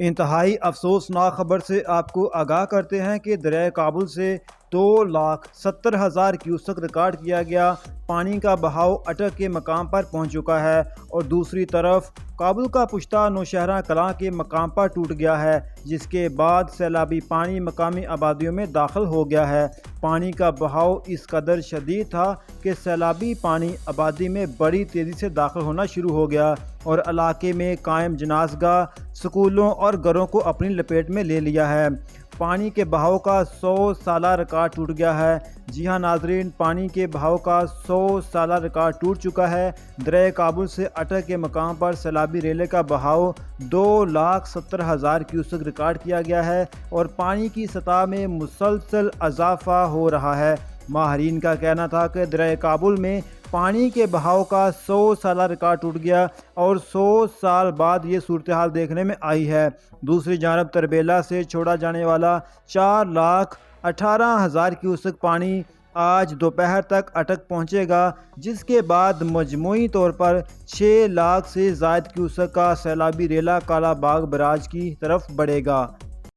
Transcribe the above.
انتہائی افسوسناک خبر سے آپ کو آگاہ کرتے ہیں کہ دریائے کابل سے 2,70,000 کیوسک ریکارڈ کیا گیا پانی کا بہاؤ اٹک کے مقام پر پہنچ چکا ہے، اور دوسری طرف کابل کا پشتہ نوشہرہ کلاں کے مقام پر ٹوٹ گیا ہے، جس کے بعد سیلابی پانی مقامی آبادیوں میں داخل ہو گیا ہے۔ پانی کا بہاؤ اس قدر شدید تھا کہ سیلابی پانی آبادی میں بڑی تیزی سے داخل ہونا شروع ہو گیا اور علاقے میں قائم جناز گاہ، سکولوں اور گھروں کو اپنی لپیٹ میں لے لیا ہے۔ پانی کے بہاؤ کا 100 سالہ ریکارڈ ٹوٹ گیا ہے۔ جی ہاں ناظرین، پانی کے بہاؤ کا 100 سالہ ریکارڈ ٹوٹ چکا ہے۔ دریائے کابل سے اٹک کے مقام پر سیلابی ریلے کا بہاؤ 2,70,000 کیوسک ریکارڈ کیا گیا ہے اور پانی کی سطح میں مسلسل اضافہ ہو رہا ہے۔ ماہرین کا کہنا تھا کہ دریائے کابل میں پانی کے بہاؤ کا 100 سالہ ریکارڈ ٹوٹ گیا اور 100 سال بعد یہ صورتحال دیکھنے میں آئی ہے۔ دوسری جانب تربیلا سے چھوڑا جانے والا 4,18,000 کیوسک پانی آج دوپہر تک اٹک پہنچے گا، جس کے بعد مجموعی طور پر 6 لاکھ سے زائد کیوسک کا سیلابی ریلا کالا باغ بیراج کی طرف بڑھے گا۔